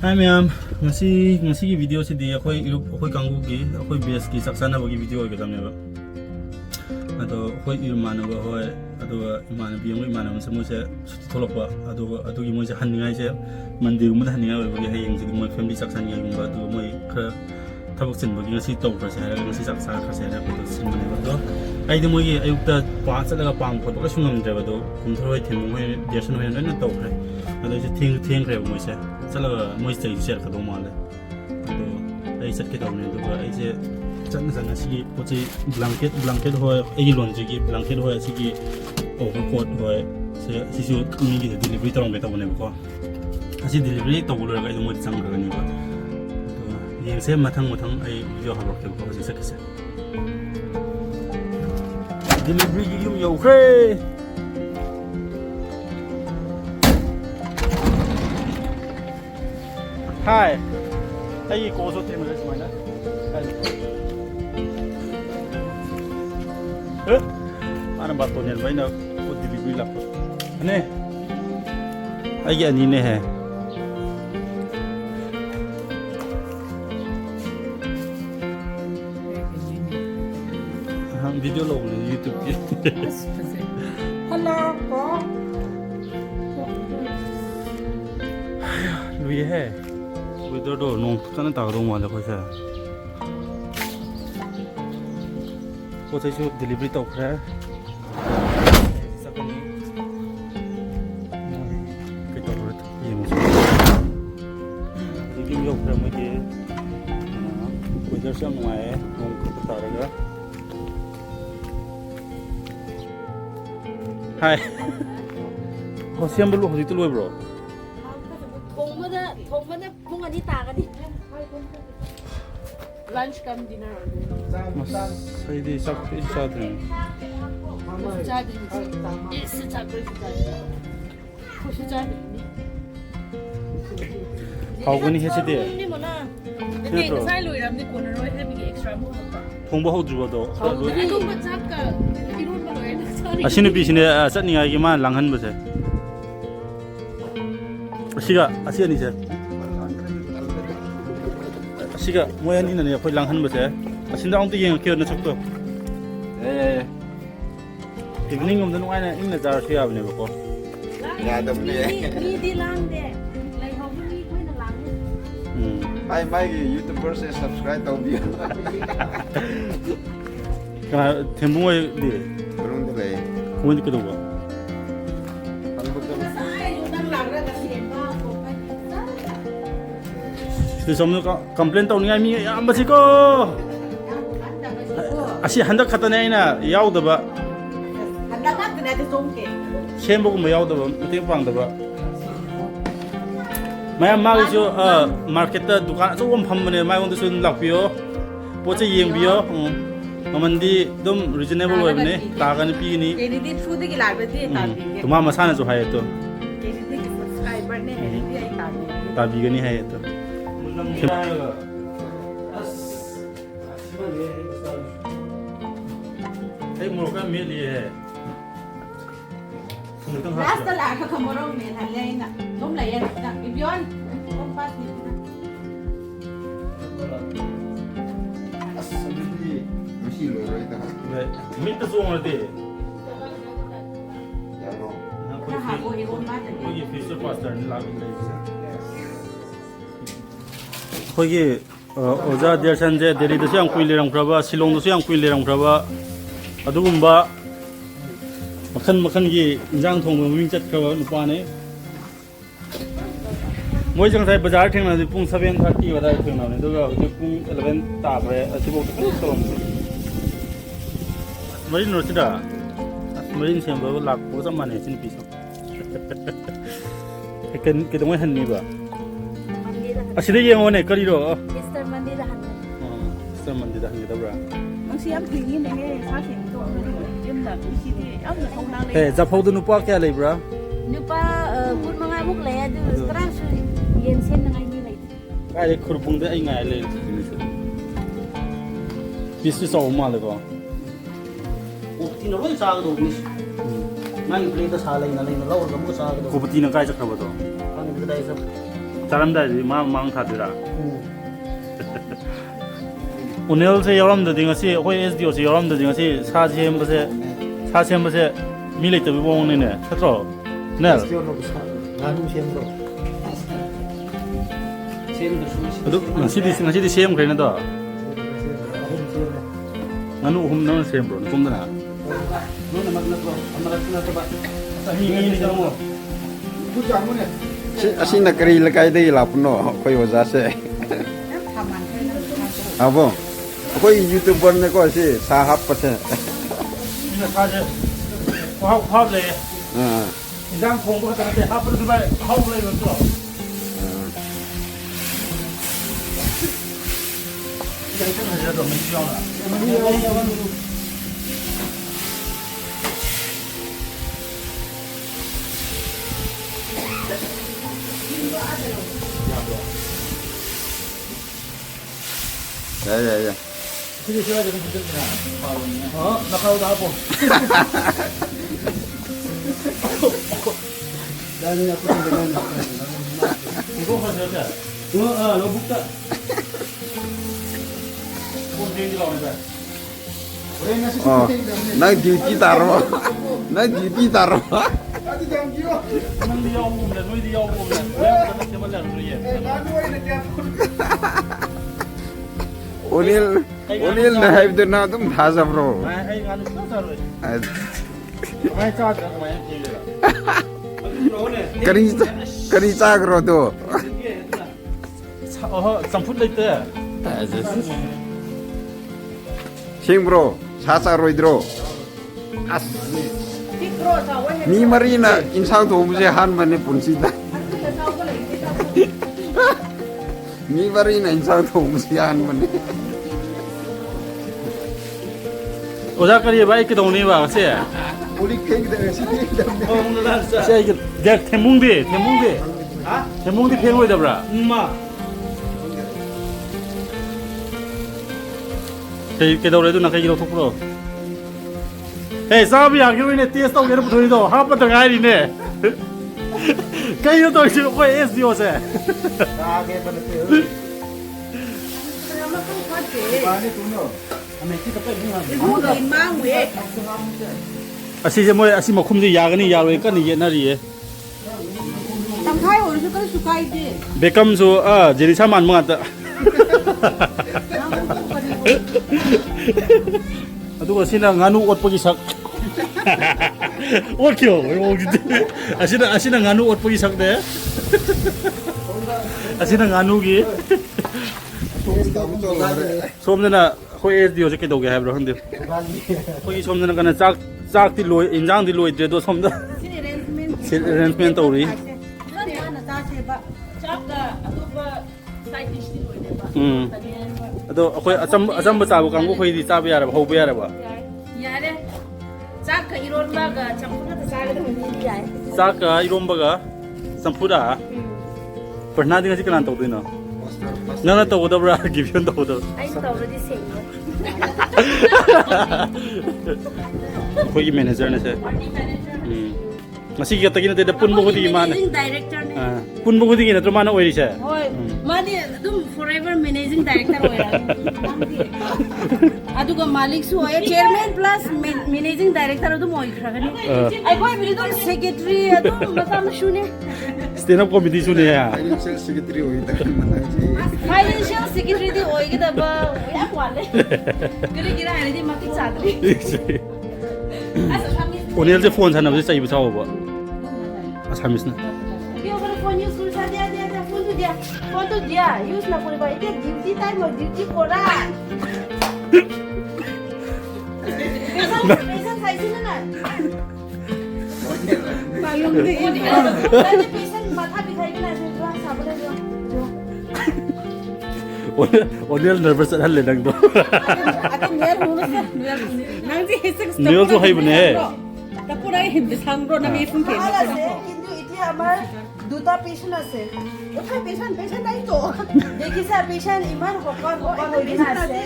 Hi ma'am, ngasi video si di ako'y kanggu gi ako'y base gi saksana bagi video ga tamne ba. Ato ako'y emanaba hoy ato emanabi yung emanaba sa mo sa tholok ba ato gi mo sa haningai sa mandir mo haningai bagi hayeng sa mo family saksan gi ba ato mo ka tabok sin bagi ngasi tog pra sa ngasi saksa ka sa ko to sin mo ba to ai di mo gi ayukta pa sa laga pang ko to ka sungam dra ba to kum throi thin mo he dersan hoy na to kre ato je thing kre mo sa 살라가 모이스터 이제 그 너무 많네. 또 이제 그 다음에 또 이제 짠짠한 시기 뭐지 블랑켓 호에 애기 론지기 블랑켓 호에 시기 오버코트 호에 시시 community delivery तरंग बेटा बने को ऐसी delivery तो बोलो लगा इधर संग करने को तो ये से मथंग आई वीडियो हम लोग को जैसे कैसे delivery की यूं यो खे Hi, I go to the next one. Ana bato niyan ba na ko delivery lang ko. Ano eh? Ay yan ini eh. Video lo ni YouTube. Hello ko. Lui hai. Weather do nong kana ta ro ma le khoi sa ko chai chu delivery to khra sakani ke to ro ye mo delivery yo khra mo ke weather sa mo ai nong ko ta ra ga hi ho siam bulu ho tu lo bro Lunch come dinner Say the sak sadin. How many has it there? Hong Bao Judo. Ashin be in a setting I give man Langhan was it. Asian is it. Siga mo yan ina niya koy langhan ba siya asinda ang tingin kyo na sakto evening om danong ana ina jar siya abne ba ko ya dam ni di lang de like how many koy na lang my YouTuber say subscribe to bi ka thembung ay di 그런 데 ko ni ko do ba 그 점을 complain tawni mi yam ba ko asi handak khatane ina yaw da ba handak ka na de somke sem bo mo yaw da ba mate pang da ba mayam ma jo market da dukan so om pham ne mai on da sun lak pio po che yeng bio mamandi dum reasonable web ne ta ga ni pi ni ke ni through de lak ba de ta bi tuma masana jo hai to ke ni subscriber ne he ni ai ta bi ga ni hai to Hey, Morgan made it. Last the lack of tomorrow, me, Helena. Don't lay it. If you want, don't pass me. 무시로 그러다 네, 밑에 송을 때. 거기 피스 파스타는 라빈 거기 어자 대산제 데리도시 양 꾸일이랑 프라바 실롱도시 양 꾸일이랑 프라바 아두금바 마칸기 인장 통보 민chất 프라바 누파네 모이 정사이 바जार 탱나데 뿡 7:30 와다 탱나네 도가 뿡 11 ताब्रे असिबो तोम Marin रोसिदा Marin सेमबो लाखो जमाने सिन पिसो के दङै हन्निबा असिदा येङोने करिरो Mr. Mandira Han. Mr. Mandira Han dabra Ang siyam tingin ne sa ken to yumda si di am na thong nang eh JAPHOU du nupa kya leibra nupa kun mga muk le adu stress yen sen nang ni lai kai khurbung de ai ngai le bisu so ma le ko tin loi sa ga do ni ngai play ta sa lai na lo ga mo sa ga do ko pati na kai chakra ba to ang ni dai sa 자람다지 망 타더라. 오늘세 여러분들 등어시 호이 SDO시 여러분들 등어시 사시엠버세 밀리트 비봉네네 찾어 네 시디 시엠 그래는다 나는 홈는 시엠으로 좀더나 너는 막나고 아무락나 봐. 이니 저거 Asina kari lakai dei lapno koi wajase. Abo. Koi YouTuber ne ko si sahab pase. 이거 사제 화합래 Ah. 이장 공부가 되는데 앞으로 그발 화합래 이거 이거 좀 쉬어라 Ya. 그게 제가 지금 힘들구나 나가오도 하고 나는 약간 되는 이거 가져오자 너 묵다 뭐 되는지가 오늘 Oh. Nang duty taro. Nang duty taro. 너희들이 오고 오면 너희들이 오고 오면 왜 그렇게 말을 그래 Unil na hype do na tum thasa bro. 아이 가는 사사로 아이 짜자 그만 얘기해라 Kari chagro do. samphut leite Sing bro, sasa roidro. As. 틱으로 자원 Mi marina insang to muse han mane punsi da. Mi marina insang to muse han mane. 오자 거리 바이크 동네 봐 세. Uli kek da si. 세 이게 내 태몽디 태몽디 팽을 잡라 cái đâu đấy tôi là cái gì đâu thúc rồi hey sao bây giờ cái này test tao cái nó thôi đâu hấp được ai đi nè cái nó tôi chỉ có S gì thôi 아시 뭐 아시 뭐 쿰지 야근이 야로 이까니 옛날이에 당타이 오르서 그 수가이지 베컴소 아 제니샤 만망았다 aduh asina nganu ot pagi sak ot kyo asina nganu ot pagi sak de asina nganu gi somna khoi SDO je ke doge ha bro hande khoi somna kana chak ti loi injang ti loi de do somna arrangement to ri aduh khoi asam ba kang ko khoi di cha ba ya ba ho ba ya ba 야래 짝가 이론바가 참고나 사게 되면 야래 chak ka iromba ga sampura parna ding si kanan to dina nana to da bra given to da 아이 떠버디 세요 khoi gi manager ne se masih kita gini tidak pun buku di mana managing director ne pun buku di gini tu mana oi se hoy mani dum forever managing director hoya aduga malik su hoya chairman plus managing director dum hoy khagani ai koi bili dum secretary dum matam shune stand up committee su ne ya Financial secretary oi da manai ji. financial secretary di hoy gida ba ya wale giri gira hai di maki chadri 오늘 제 폰 사는 거 진짜 이거 봐 아삼이스나 Dia orang phone use dulu dia phone tu dia use nak boleh baik dia duty time mau duty korang. Pesan saya sini nak. Malum deh. Nanti pesan mata dikai kena jual sabar jual. 오늘 nervous 할래 낭도 Akan biar dulu sah. Nanti esok. Niel tu hai bene. Tapi orang hindi sangro na may phone kena. কিন্তু এতিয়া আমাৰ দুটা patient আছে ওটা patient নাই তো দেখিছা patient ইমান হকন হৈ কিনে আছে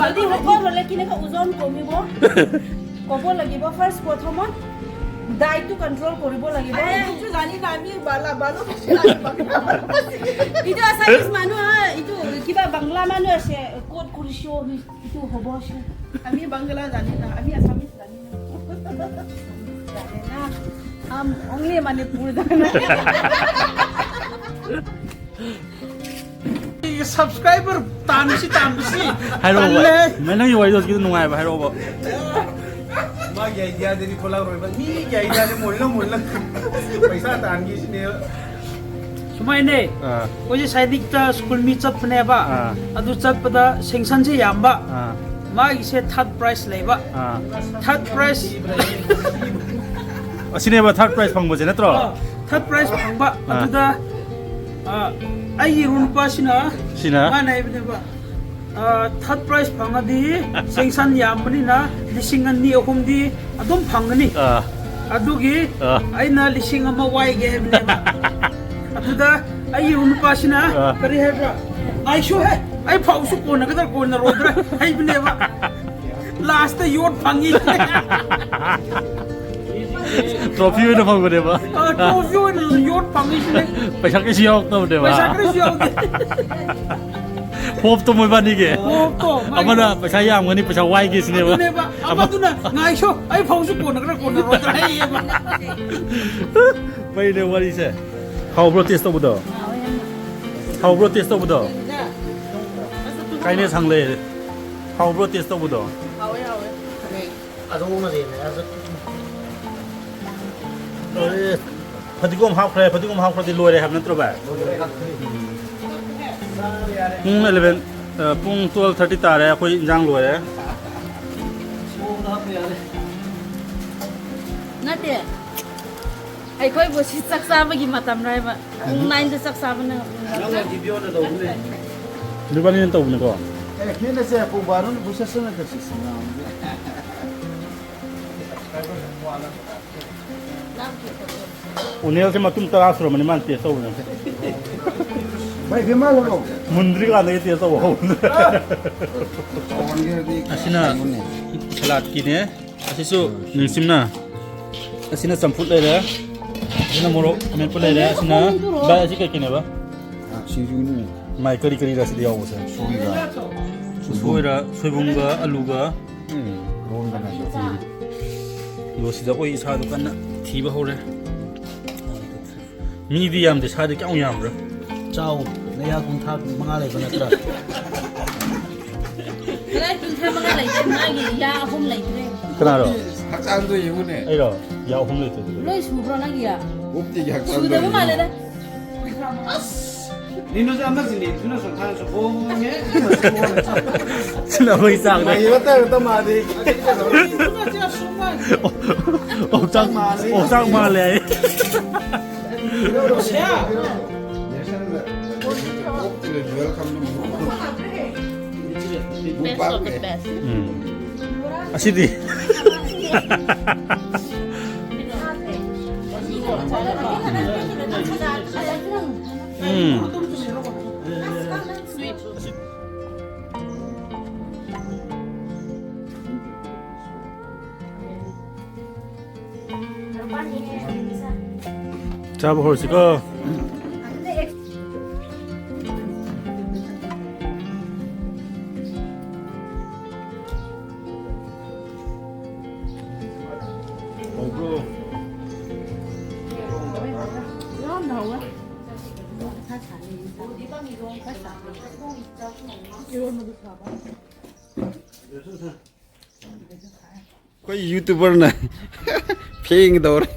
যদি হকন হলে কিনেকা ওজন কমিব ক'ব লাগিব ফাৰ্ষ্ট প্ৰথমত ডাইটটো কন্ট্ৰোল কৰিব লাগিব এইটো জানি না আমি বালা বালো ইটো আছামিজ মানুহ হয় ইটো কিবা বাংলা মানুহ আছে ক'ত কৰিছো ইটো হ'ব আছে আমি বাংলা জানি না আমি আসামিজ জানি না জানে না অনলি মণিপুৰ জানে subscriber tamsi 하이로버 맨날 이거 이거 기도 농아야 하이로버 मा आइडिया देनी खोला रोइबा मी आइडिया ले मोल्ला पैसा तानगी सिने सुमाइने ओजे साइनिक स्कूल मी चतपनेबा अदु चतपदा सेंक्शन से यामबा मागी से थर्ड प्राइस लेबा थर्ड प्राइस असिनेबा थर्ड प्राइस फंगबजे नत्रो थर्ड प्राइस फंगबा अदुदा आई रुनपासिना सिना मा नाइबनेबा थर्ड प्राइस फंगदी सेंक्शन यामबनिना लिसिंग अन्नी अहुमदी अदुम फंगनी अदुगी आइना लिसिंग अमा वाइगे हेबनेबा अदुदा आई रुनपासिना करी हेब्रा आइशो है आई फाउसु कोनगदर कोन रोद्रा हेबनेबा लास्ट योट फंगी ट्रॉफी में फंगबनेबा ट्रॉफी योट फंगी सिने पैसा के सियाव तबनेबा पैसा कृषि होप तो मोय बानी के तो अमना पैसा यामगनी पैसा वाई के सिनेबा अमदुना नाइशो आई फाउसु कोनगदर कोन रोद्रा हेबा बैने वाली से हाउ ब्रो टेस्ट तबदो हाउ ब्रो टेस्ट तबदो काइने सांगले हाउ ब्रो टेस्ट तबदो फतिगोम हाफख्रे लोरे हाब नत्रो बा पुंग 11 पुंग 12:30 तारे अखोय इंजांग लोरे नते ꯑꯩꯈꯣꯏꯕꯨ ꯁꯤ ꯆꯥꯛ ꯆꯥꯕꯒꯤ ꯃꯇꯝ ꯔꯥꯏꯕ ꯄꯨꯡ 9 ꯗ ꯆꯥꯛ ꯆꯥꯕꯅ दुबानी न तबने को ए किन से पु बारुन बुससन करछि सिना उनेल के मतुम तरा सुरो मने मान टेस्ट तबने भाई गेमा लो मुंद्री का नहीं टेस्ट हो असिना सलाद की ने असिसु निसिमना असिना संफुट ले रे असिना मोरो में पुले रे असिना बा असि के किने बा सिजुनी माइ करी करी रस दिया होसे सोइरा सोइबुंगा आलूगा रोंगा ना यो सिदा कोई सा दुकान थीबा होरे मीदी याम दे सादे क्यों याम रे चाओ नया कुंठा मंगा ले बनत्रा 그래 빈타마가 라이트 나기 야 홈 라이트래 그나로 학장도 이분에 에이로 야 홈레트 로이 수브로 나기야 옵디 학장도 수데고 말레다 니노 잠만 지니 누나 선타서 보면 진짜 뭐 이상네 마이 왔다 갔다 마디 옥장 말래 옵디를 웰컴 best of the best 아시디 자, 볼시고 कोई यूट्यूबर ना फेंग दो रे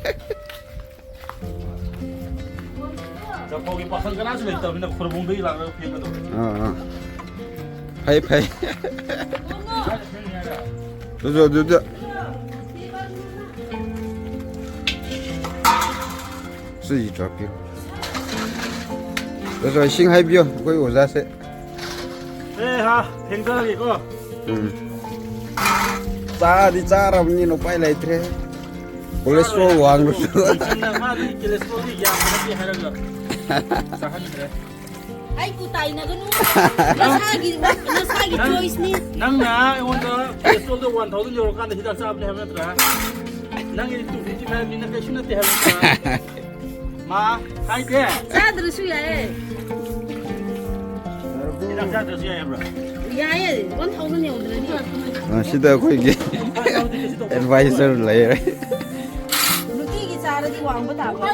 자, 거기 박한 건 아주 있다. 근데 코르봉들이 나가고 피해가도. फाइ फाइ दुदु 수지 잡혀 그래서 싱하이비요 거기 오자세 네, 하, 뱅가게 이거. 짜디 짜라니 너 빨리 라이트래 콜레스테롤 왕로 진짜 마디 콜레스테롤이 양하게 하라고. 자, 하는데. 아이고 따이나가누 나사기 초이스니 낭나 오늘 콜레스테롤도 1000 유로 간데 히다 싸브네 하면더라. ꯅꯪꯒꯤ 255 ꯅꯤꯅ ꯀꯩꯁꯨ ꯅꯠꯇꯦ ꯍꯥꯏꯕ ꯃꯥ ꯍꯥꯏꯗꯦ ꯆꯥꯗ꯭ꯔꯁꯨ ꯌꯥꯏꯌꯦ ꯍꯤꯗꯥꯛ ꯆꯥꯗ꯭ꯔꯁꯨ ꯌꯥꯏ ꯍꯥꯏꯕ꯭ꯔꯥ ꯌꯥꯏꯌꯦ 1000 ꯌꯧꯗ꯭ꯔꯗꯤ ꯁꯤꯗ ꯑꯩꯈꯣꯏꯒꯤ ꯑꯦꯗꯚꯥꯏꯖꯔ ꯂꯩꯔꯦ ꯅꯨꯡꯇꯤꯒꯤ ꯆꯥꯔꯗꯤ ꯋꯥꯡꯕ ꯇꯥꯕ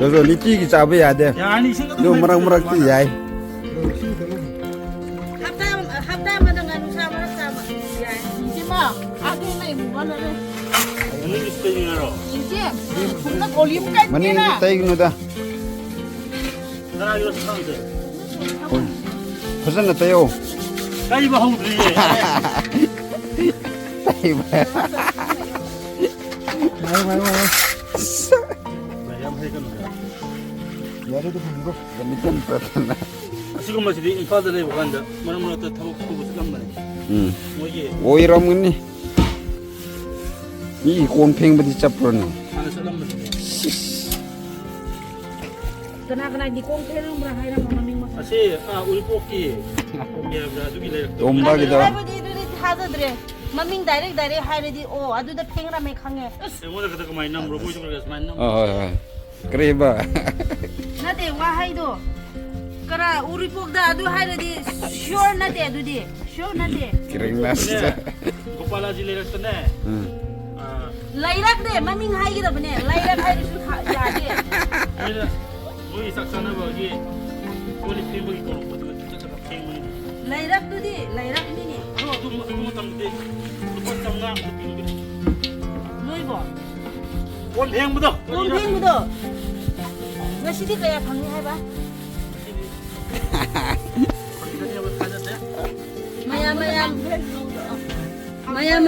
ꯑꯗꯣ ꯅꯤꯇꯤꯒꯤ ꯆꯥꯕ ꯌꯥꯗꯦ ꯌꯥꯅꯤ ꯏꯁꯤꯡ ꯑꯗꯨ ꯃꯔꯛ ꯃꯔꯛꯇꯤ ꯌꯥꯏ ꯍꯞꯇꯥ ꯑꯃꯗ ꯉꯥꯅꯨ ꯁꯥ ꯃꯔꯛ ꯆꯥꯕ ꯌꯥꯏ 이지마 아들나 이모가는 ꯃꯅꯤꯡꯒꯤ ꯁ꯭ꯄꯦꯂꯤꯡꯔꯣ 이제 분나 올림까지 ꯃꯅꯤꯡꯗꯤ ꯇꯩꯒꯅꯨꯗ ꯀꯅꯥꯒꯤꯔꯣ ꯁꯪꯁꯦ ꯐꯖꯅ ꯇꯩꯌꯣ ꯀꯩꯕ ꯍꯧꯗ꯭ꯔꯤꯌꯦ ꯇꯩꯕ ꯌꯥꯝ ꯍꯩꯒꯅꯨꯗ ꯌꯥꯔꯦꯗ ꯐꯪꯒꯣ ꯀꯃꯤꯇꯟ ꯄ꯭ꯔꯊꯅ ꯑꯁꯤꯒꯨꯝꯕꯁꯤꯗꯤ ꯏꯝꯐꯥꯜꯗ ꯂꯩꯕ ꯀꯥꯟꯗ ꯃꯔꯛ ꯃꯔꯛꯇ ꯊꯕꯛ ꯁꯨꯕ ꯆꯠꯂꯝꯕꯅꯤ ꯃꯣꯏꯒꯤ ꯑꯣꯏꯔꯝꯒꯅꯤ ꯃꯤ ꯀꯣꯟ ꯐꯦꯡꯕꯗꯤ ꯆꯠꯄ꯭ꯔꯣꯅꯦ ꯍꯥꯟꯅ ꯆꯠꯂꯝꯕꯅꯤ ꯀꯅꯥꯒꯤ ꯀꯣꯡ ꯐꯦꯔꯝꯕ꯭ꯔꯥ ꯍꯥꯏꯔꯝꯕ ꯃꯃꯤꯡ ꯃꯊꯥ ꯑꯁꯤ ꯎꯔꯤꯄꯣꯛꯀꯤ ꯍꯥꯏꯕ꯭ꯔꯥ ꯑꯗꯨꯒꯤ ꯂꯩꯔꯛꯇꯣ ꯇꯣꯝꯕꯒꯤꯗꯣ ꯍꯥꯏꯕꯗꯤ ꯑꯗꯨꯗꯤ ꯊꯥꯖꯗ꯭ꯔꯦ ꯃꯃꯤꯡ ꯗꯥꯏꯔꯦꯛ ꯍꯥꯏꯔꯗꯤ ꯑꯣ ꯑꯗꯨꯗ ꯐꯦꯡꯔꯝꯃꯦ ꯈꯪꯉꯦ ꯑꯩꯉꯣꯟꯗ ꯈꯛꯇ ꯀꯃꯥꯏꯅ ꯅꯝꯕ꯭ꯔꯣ ꯃꯣꯏꯁꯨ ꯈꯔ ꯁꯨꯃꯥꯏꯅ ꯅꯝꯕ꯭ꯔꯣ ꯍꯣꯏ ꯍꯣꯏ ꯀꯔꯤꯕ ꯅꯠꯇꯦ ꯋꯥꯍꯩꯗꯣ ꯀꯔꯥ ꯎꯔꯤꯄꯣꯛꯗ ꯑꯗꯨ ꯍꯥꯏꯔꯗꯤ ꯁꯤꯌꯣꯔ ꯅꯠꯇꯦ ꯑꯗꯨꯗꯤ ꯁꯤꯌꯣꯔ ꯅꯠꯇꯦ ꯀꯤꯔꯤꯡꯅꯥꯁ ꯒꯣꯄꯥꯂꯥꯖꯤ ꯂꯩꯔꯛꯇꯅꯦ ꯂꯩꯔꯛꯅꯦ ꯃꯃꯤꯡ ꯍꯥꯏꯒꯗꯕꯅꯦ ꯂꯩꯔꯛ ꯍꯥꯏꯔꯁꯨ ꯌꯥꯗꯦ ꯃꯣꯏꯒꯤ ꯆꯥꯛ ꯆꯥꯅꯕꯒꯤ ꯀꯣꯜꯂꯤꯛ ꯐꯦꯡꯕꯒꯤ ꯀꯧꯔꯛꯄꯗꯨꯒ ꯆꯠꯂꯒ ꯐꯦꯡꯕꯅꯤ ꯂꯩꯔꯛꯇꯨꯗꯤ ꯂꯩꯔꯛꯅꯤꯅꯦ ꯑꯗꯨ ꯃꯇꯝꯗꯗꯤ ꯂꯨꯄꯥ 500 ꯄꯤꯕꯅꯤ ꯅꯣꯏꯕꯣ ꯀꯣꯟ ꯐꯦꯡꯕꯗꯣ ꯀꯣꯡ ꯐꯦꯡꯕꯗꯣ ꯉꯁꯤꯗꯤ ꯀꯌా ꯐꯪꯉꯤ ꯍꯥꯏꯕ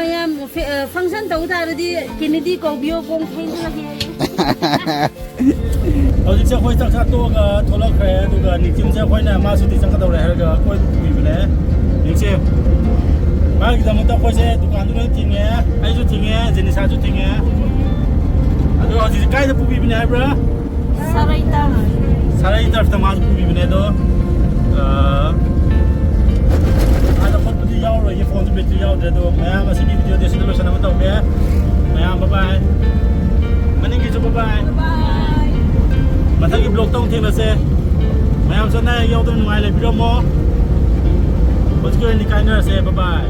ꯃꯌꯥꯝ ꯐꯪꯁꯟ ꯇꯧ ꯇꯥꯔꯗꯤ ꯀꯦꯅꯦꯗꯤ ꯀꯧꯕꯤꯌꯣ ꯀꯣꯡ ꯐꯦꯡꯗꯨꯅꯒꯤ ꯍꯧꯖꯤꯛꯁꯦ ꯑꯩꯈꯣꯏ ꯆꯥꯛ ꯆꯥ ꯇꯣꯛꯑꯒ ꯊꯣꯛꯂꯛꯈ꯭ꯔꯦ ꯑꯗꯨꯒ ꯅꯤꯡꯆꯤꯝꯁꯦ ꯑꯩꯈꯣꯏꯅ ꯃꯥꯁꯨꯗꯤ ꯆꯠꯀꯗꯧꯔꯦ ꯍꯥꯏꯔꯒ ꯀꯣꯏꯕ ꯄꯨꯕꯤꯕꯅꯦ ꯅꯤꯡꯆꯤꯝ ꯃꯥꯒꯤꯗꯃꯛꯇ ꯑꯩꯈꯣꯏꯁꯦ ꯗꯨꯀꯥꯟꯗꯨ ꯂꯣꯏ ꯊꯤꯡꯉꯦ ꯑꯩꯁꯨ ꯊꯤꯡꯉꯦ ꯖꯦꯅꯤꯁꯥꯁꯨ ꯊꯤꯡꯉꯦ ꯑꯗꯣ ꯍꯧꯖꯤꯛꯁꯦ ꯀꯥꯏꯗ ꯄꯨꯕꯤꯕꯅꯦ ꯍꯥꯏꯕ꯭ꯔꯥ ꯁꯔꯩ ꯇꯔꯐꯇ ꯃꯥꯁꯨ ꯄꯨꯕꯤꯕꯅꯦ ꯑꯗꯣ ꯑꯥꯗ ꯈꯣꯠꯄꯗꯤ ꯌꯥꯎꯔꯣꯏꯒꯦ ꯐꯣꯟꯁꯨ ꯕꯦꯇ꯭ꯔꯤ ꯌꯥꯎꯗ꯭ꯔꯦ ꯑꯗꯣ ꯃꯌꯥꯝ ꯑꯁꯤꯒꯤ ꯚꯤꯗꯤꯑꯣꯗꯤ ꯑꯁꯤꯗ ꯂꯣꯏꯁꯟꯅꯕ ꯇꯧꯒꯦ ꯃꯌꯥꯝ ꯕꯥꯏ ꯃꯅꯤꯡꯒꯤꯁꯨ ꯕꯥꯏ ꯃꯊꯪꯒꯤ ꯕ꯭ꯂꯣꯛꯇ ꯑꯃꯨꯛ ꯊꯦꯡꯅꯁꯦ ꯃꯌꯥꯝ ꯆꯠꯅ ꯌꯥꯎꯗꯅ ꯅꯨꯡꯉꯥꯏ ꯂꯩꯕꯤꯔꯝꯃꯣ ꯍꯧꯖꯤꯛꯀꯤ ꯑꯣꯏꯅꯗꯤ ꯀꯥꯏꯅꯔꯁꯦ ꯕꯥꯏ